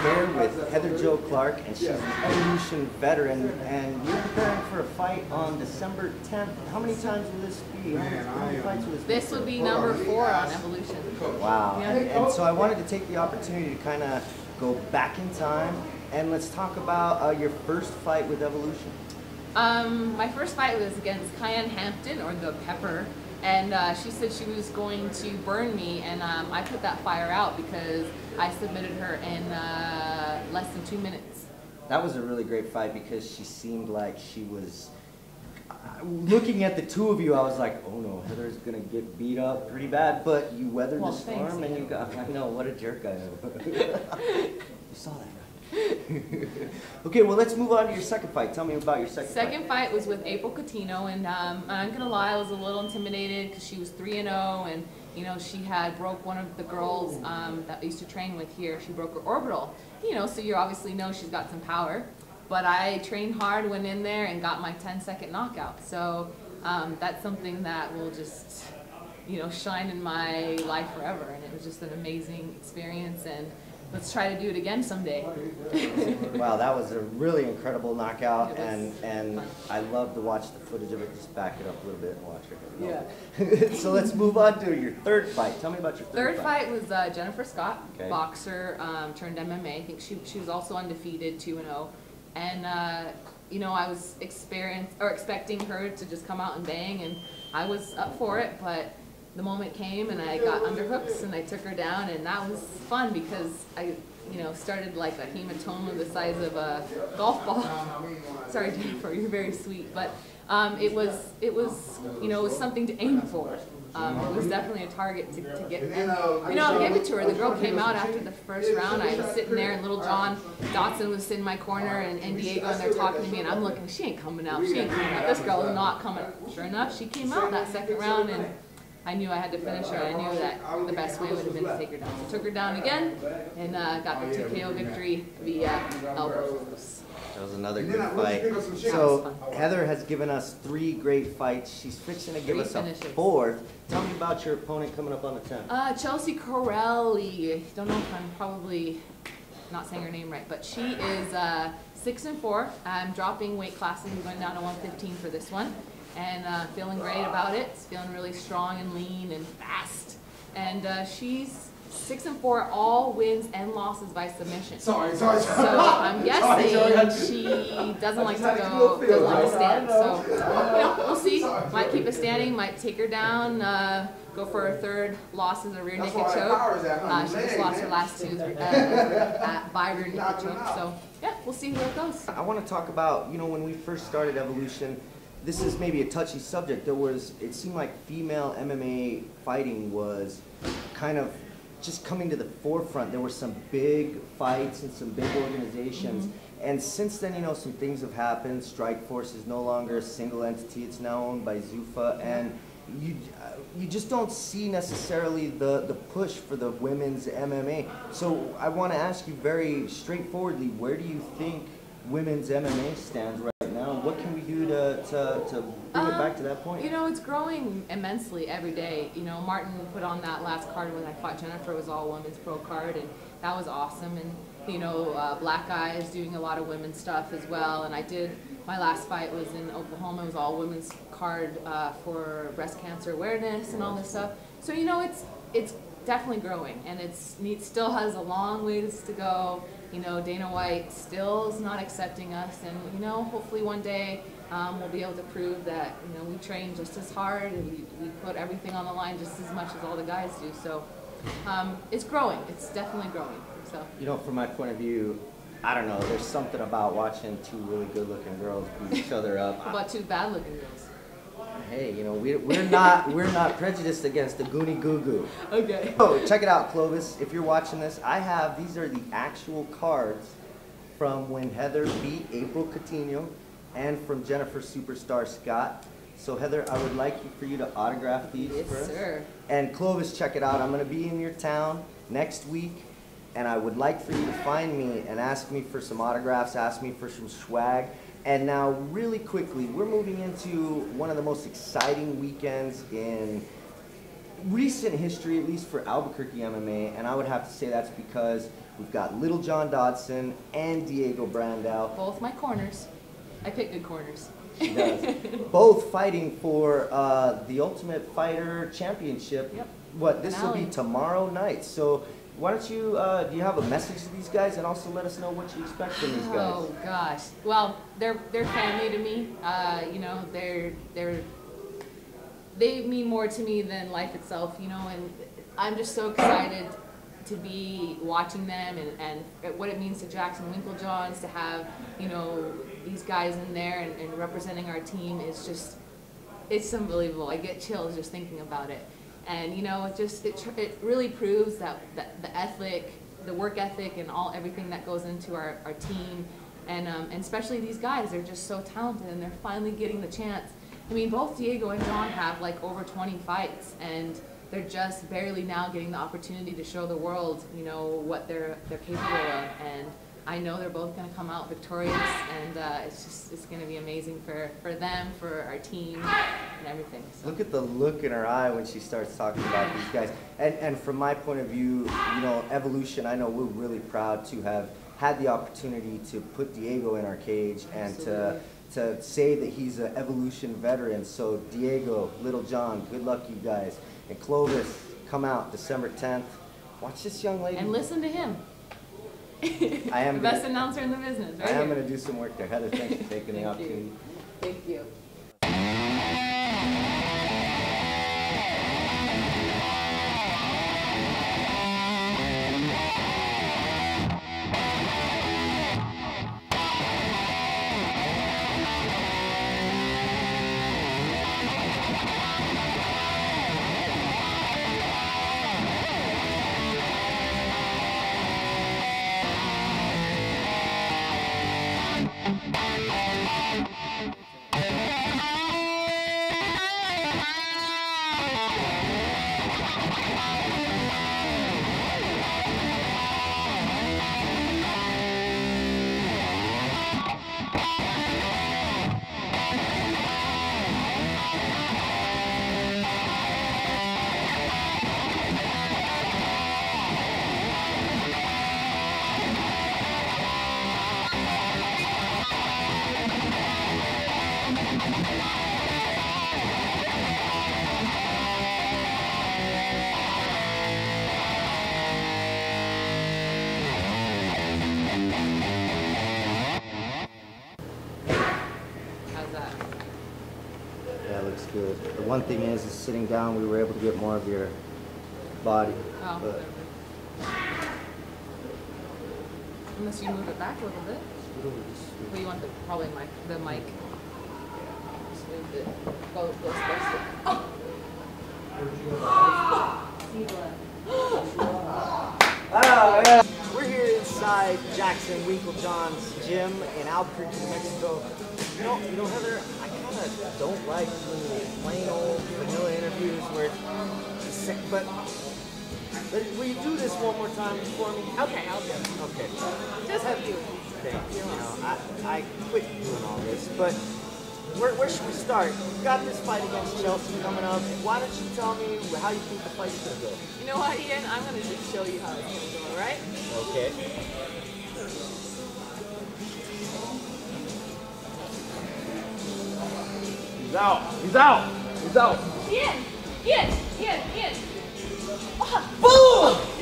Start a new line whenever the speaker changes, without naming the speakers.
here with Heather Jo Clark, and she's an Evolution veteran, and you're preparing for a fight on December 10th. How many times will this be? How many fights will this be?
This would be number 4 on Evolution.
Wow.
Yeah.
And so I wanted to take the opportunity to kind of go back in time, and let's talk about your first fight with Evolution.
My first fight was against Cayenne Hampton, or the Pepper, and she said she was going to burn me, and I put that fire out because I submitted her in less than 2 minutes.
That was a really great fight because she seemed like she was... Looking at the two of you, I was like, oh no, Heather's gonna get beat up pretty bad, but you weathered the storm and you got... I know, what a jerk I am. You saw that, right? Okay, well, let's move on to your second fight. Tell me about your second fight.
Second fight was with April Coutinho, and I'm gonna lie, I was a little intimidated because she was 3-0, and you know, she had broke one of the girls that I used to train with here. She broke her orbital, you know, so you obviously know she's got some power. But I trained hard, went in there, and got my 10-second knockout. So that's something that will just, you know, shine in my life forever. And it was just an amazing experience, and let's try to do it again someday.
Wow, that was a really incredible knockout, and
fun.
I love to watch the footage of it. Just back it up a little bit and watch it.
Yeah.
So let's move on to your third fight. Tell me about your third fight.
Third fight was Jennifer Scott, boxer turned MMA. I think she was also undefeated, 2-0. And you know, I was expecting her to just come out and bang, and I was up for it, but the moment came and I got underhooks and I took her down, and that was fun because I, you know, started like a hematoma the size of a golf ball. Sorry, Jennifer, you're very sweet, but it was you know, it was something to aim for. It was definitely a target to get. And, you know, I gave it to her. The girl came out after the first round. I was sitting there, and little John Dotson was sitting in my corner, and Diego, and they're talking to me, and I'm looking, she ain't coming out. She ain't coming out. This girl is not coming out. Sure enough, she came out that second round, and I knew I had to finish her. I knew that the best way would have been to take her down. So I took her down again, and got the TKO victory via elbows.
That was another good fight. So Heather has given us 3 great fights. She's fixing to give us a 4th. Tell me about your opponent coming up on the 10th.
Chelsea Corelli. I don't know if I'm probably not saying her name right, but she is 6-4. I'm dropping weight classes. I'm going down to 115 for this one, and feeling great about it. Feeling really strong and lean and fast. And she's 6-4, all wins and losses by submission. Sorry. So I'm guessing she doesn't like to doesn't like to stand. So, you know, we'll see. Might keep it standing, might take her down, go for her third loss as a rear naked choke. She just lost her last 2 by rear naked choke. So, yeah, we'll see where it goes.
I want to talk about, you know, when we first started Evolution, this is maybe a touchy subject. It seemed like female MMA fighting was kind of just coming to the forefront. There were some big fights and some big organizations. And since then, you know, some things have happened. Strikeforce is no longer a single entity. It's now owned by Zuffa. And you just don't see necessarily the push for the women's MMA. So I want to ask you very straightforwardly, where do you think women's MMA stands right now? What can we do to bring it back to that point?
You know, it's growing immensely every day. You know, Martin put on that last card when I fought Jennifer, was all women's pro card, and that was awesome. And you know, Black Eye is doing a lot of women's stuff as well. And I did, my last fight was in Oklahoma. It was all women's card for breast cancer awareness and all this stuff. So you know, it's definitely growing, and it still has a long ways to go. You know, Dana White still is not accepting us, and you know, hopefully one day we'll be able to prove that, you know, we train just as hard and we put everything on the line just as much as all the guys do. So it's growing. It's definitely growing. So, you
know, from my point of view, I don't know. There's something about watching 2 really good-looking girls beat each other up.
How about 2 bad-looking girls?
Hey, you know, we're not prejudiced against the Goonie Goo Goo.
Okay.
Oh, check it out, Clovis. If you're watching this, these are the actual cards from when Heather beat April Coutinho and from Jennifer Superstar Scott. So Heather, I would like for you to autograph these for us.
Yes, sir.
And Clovis, check it out. I'm going to be in your town next week, and I would like for you to find me and ask me for some autographs, ask me for some swag. And now, really quickly, we're moving into one of the most exciting weekends in recent history, at least for Albuquerque MMA, and I would have to say that's because We've got Little John Dodson and Diego Brandao.
Both my corners. I pick good corners.
She does. Both fighting for the Ultimate Fighter Championship.
Yep.
What, this will
Finale.
be tomorrow night. So why don't you, do you have a message to these guys, and also let us know what you expect from these guys?
Oh gosh. Well, they're family to me. You know, they mean more to me than life itself, you know, and I'm just so excited to be watching them and what it means to Jackson Winklejon to have, you know, these guys in there and representing our team is just, it's unbelievable. I get chills just thinking about it. And, you know, it really proves that the ethic, the work ethic and everything that goes into our team and especially these guys, they're just so talented and they're finally getting the chance. I mean, both Diego and John have like over 20 fights, and they're just barely now getting the opportunity to show the world, you know, what they're capable of. And I know they're both going to come out victorious, and it's going to be amazing for them, for our team, and everything. So.
Look at the look in her eye when she starts talking about these guys. And from my point of view, you know, Evolution, I know we're really proud to have had the opportunity to put Diego in our cage and to say that he's an Evolution veteran. So Diego, Little John, good luck you guys. And Clovis, come out December 10th. Watch this young lady.
And listen to him.
I am
the best announcer in the business, right?
I am going to do some work there. Heather, thanks for taking the opportunity.
Thank you.
Good. The one thing is sitting down, we were able to get more of your body.
Oh,
but
unless you move it back a little bit. Well, you want probably the mic. Just move it. Go closer. Oh!
Oh, yeah. We're here inside Jackson Winklejon's gym in Albuquerque, New Mexico. You know, Heather, I kind of don't like plain old vanilla interviews where it's sick, but will you do this one more time for me?
Okay, I'll do it.
Okay.
Just have you.
Thank you. You know, I quit doing all this, but where should we start? We've got this fight against Chelsea coming up. Why don't you tell me how you think the fight's going to go?
You know what, Ian? I'm going to just show you how it's going to go, all right?
Okay. He's out. He's out. He's out.
Ian!
Boom!